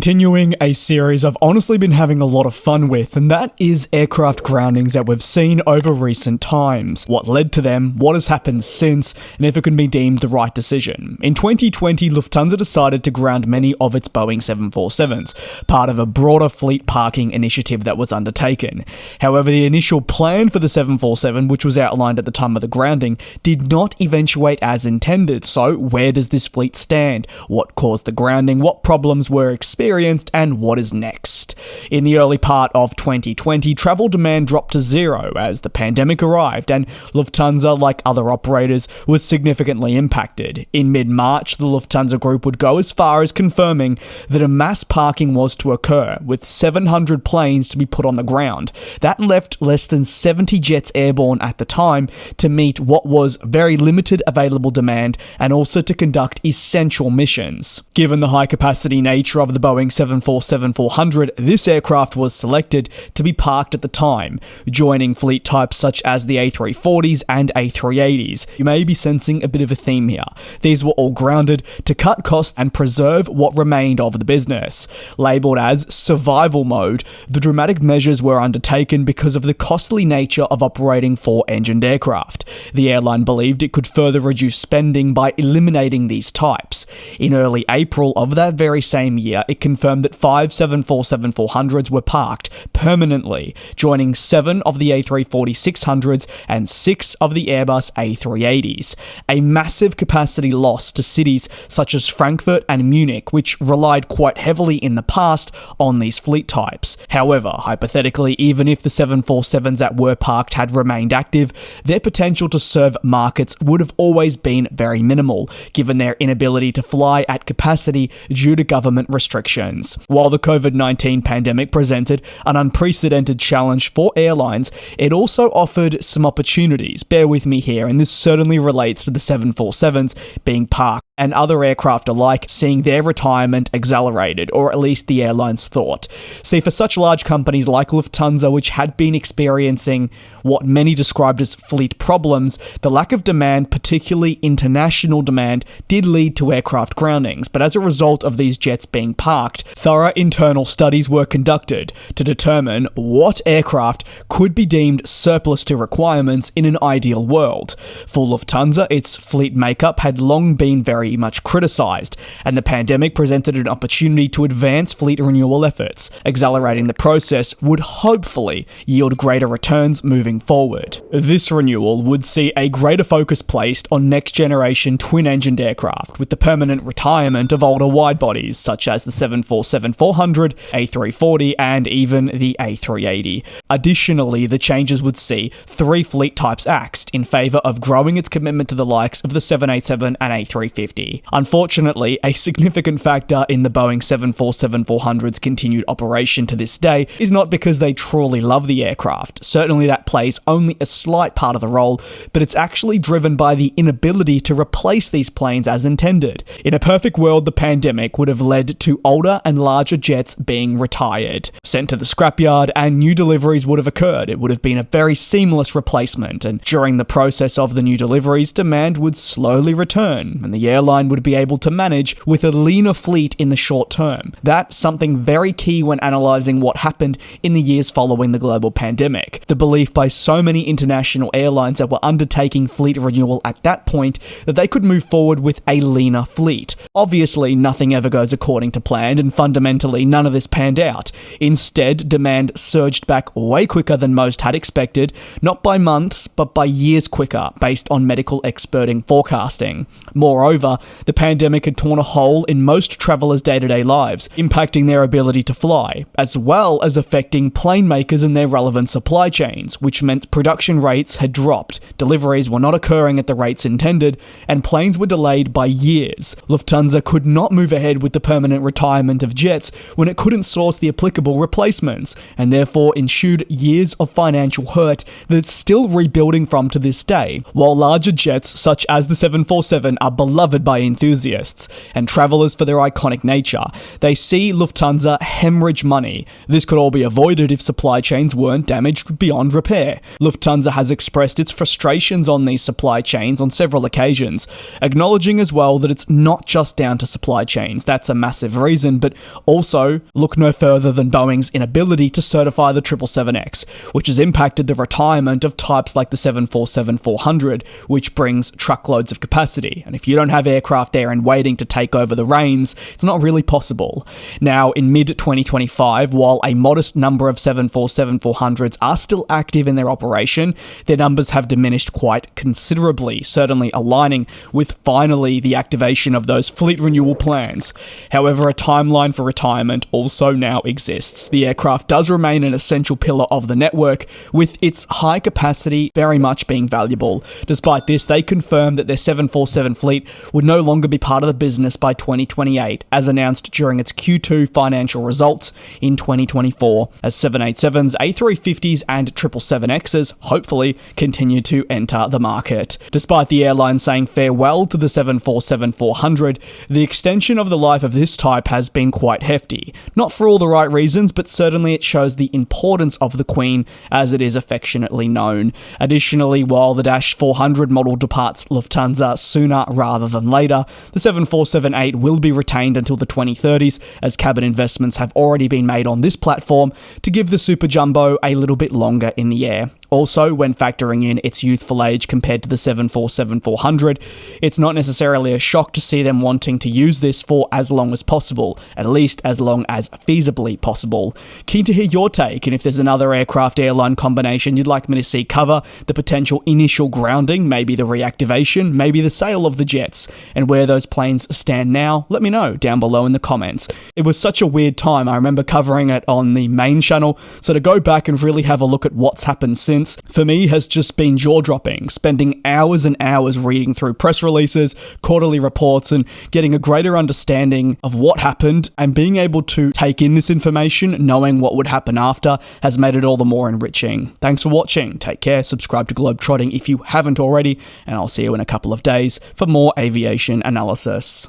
continuing a series I've honestly been having a lot of fun with, and that is aircraft groundings that we've seen over recent times. What led to them, what has happened since, and if it can be deemed the right decision. In 2020, Lufthansa decided to ground many of its Boeing 747s, part of a broader fleet parking initiative that was undertaken. However, the initial plan for the 747, which was outlined at the time of the grounding, did not eventuate as intended. So where does this fleet stand? What caused the grounding? What problems were experienced, and what is next? In the early part of 2020, travel demand dropped to zero as the pandemic arrived, and Lufthansa, like other operators, was significantly impacted. In mid-March, the Lufthansa group would go as far as confirming that a mass parking was to occur, with 700 planes to be put on the ground. That left less than 70 jets airborne at the time to meet what was very limited available demand and also to conduct essential missions. Given the high-capacity nature of the Boeing 747-400, this aircraft was selected to be parked at the time, joining fleet types such as the A340s and A380s. You may be sensing a bit of a theme here. These were all grounded to cut costs and preserve what remained of the business. Labelled as survival mode, the dramatic measures were undertaken because of the costly nature of operating four-engined aircraft. The airline believed it could further reduce spending by eliminating these types. In early April of that very same year, it confirmed that 5 747-400s were parked permanently, joining 7 of the A340-600s and 6 of the Airbus A380s. A massive capacity loss to cities such as Frankfurt and Munich, which relied quite heavily in the past on these fleet types. However, hypothetically, even if the 747s that were parked had remained active, their potential to serve markets would have always been very minimal, given their inability to fly at capacity due to government restrictions. While the COVID-19 pandemic presented an unprecedented challenge for airlines, it also offered some opportunities. Bear with me here, and this certainly relates to the 747s being parked and other aircraft alike seeing their retirement accelerated, or at least the airlines thought. See, for such large companies like Lufthansa, which had been experiencing what many described as fleet problems, the lack of demand, particularly international demand, did lead to aircraft groundings. But as a result of these jets being parked, thorough internal studies were conducted to determine what aircraft could be deemed surplus to requirements in an ideal world. For Lufthansa, its fleet makeup had long been very much criticised, and the pandemic presented an opportunity to advance fleet renewal efforts. Accelerating the process would hopefully yield greater returns moving forward. This renewal would see a greater focus placed on next-generation twin-engined aircraft, with the permanent retirement of older widebodies such as the 747-400, A340, and even the A380. Additionally, the changes would see 3 fleet types axed in favour of growing its commitment to the likes of the 787 and A350. Unfortunately, a significant factor in the Boeing 747-400's continued operation to this day is not because they truly love the aircraft. Certainly that plays only a slight part of the role, but it's actually driven by the inability to replace these planes as intended. In a perfect world, the pandemic would have led to older and larger jets being retired, sent to the scrapyard, and new deliveries would have occurred. It would have been a very seamless replacement, and during the process of the new deliveries, demand would slowly return, and the airline would be able to manage with a leaner fleet in the short term. That's something very key when analysing what happened in the years following the global pandemic. The belief by so many international airlines that were undertaking fleet renewal at that point that they could move forward with a leaner fleet. Obviously, nothing ever goes according to plan, and fundamentally none of this panned out. Instead, demand surged back way quicker than most had expected, not by months, but by years quicker, based on medical experting forecasting. Moreover, the pandemic had torn a hole in most travellers' day-to-day lives, impacting their ability to fly, as well as affecting plane makers and their relevant supply chains, which meant production rates had dropped, deliveries were not occurring at the rates intended, and planes were delayed by years. Lufthansa could not move ahead with the permanent retirement of jets when it couldn't source the applicable replacements, and therefore ensued years of financial hurt that it's still rebuilding from to this day. While larger jets such as the 747 are beloved by enthusiasts and travellers for their iconic nature. They see Lufthansa hemorrhage money. This could all be avoided if supply chains weren't damaged beyond repair. Lufthansa has expressed its frustrations on these supply chains on several occasions, acknowledging as well that it's not just down to supply chains. That's a massive reason, but also look no further than Boeing's inability to certify the 777X, which has impacted the retirement of types like the 747-400, which brings truckloads of capacity. And if you don't have aircraft there and waiting to take over the reins, it's not really possible. Now, in mid-2025, while a modest number of 747-400s are still active in their operation, their numbers have diminished quite considerably, certainly aligning with finally the activation of those fleet renewal plans. However, a timeline for retirement also now exists. The aircraft does remain an essential pillar of the network, with its high capacity very much being valuable. Despite this, they confirmed that their 747 fleet would no longer be part of the business by 2028, as announced during its Q2 financial results in 2024, as 787s, A350s and 777Xs hopefully continue to enter the market. Despite the airline saying farewell to the 747-400, the extension of the life of this type has been quite hefty. Not for all the right reasons, but certainly it shows the importance of the Queen, as it is affectionately known. Additionally, while the Dash 400 model departs Lufthansa sooner rather than later, the 747-8 will be retained until the 2030s, as cabin investments have already been made on this platform to give the Super Jumbo a little bit longer in the air. Also, when factoring in its youthful age compared to the 747-400, it's not necessarily a shock to see them wanting to use this for as long as possible, at least as long as feasibly possible. Keen to hear your take, and if there's another aircraft airline combination you'd like me to see cover, the potential initial grounding, maybe the reactivation, maybe the sale of the jets, and where those planes stand now, let me know down below in the comments. It was such a weird time. I remember covering it on the main channel, so to go back and really have a look at what's happened since, for me, has just been jaw-dropping, spending hours and hours reading through press releases, quarterly reports, and getting a greater understanding of what happened, and being able to take in this information, knowing what would happen after, has made it all the more enriching. Thanks for watching, take care, subscribe to GlobeTrotting if you haven't already, and I'll see you in a couple of days for more aviation analysis.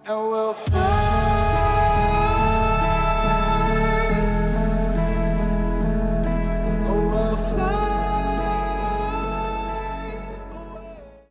And we'll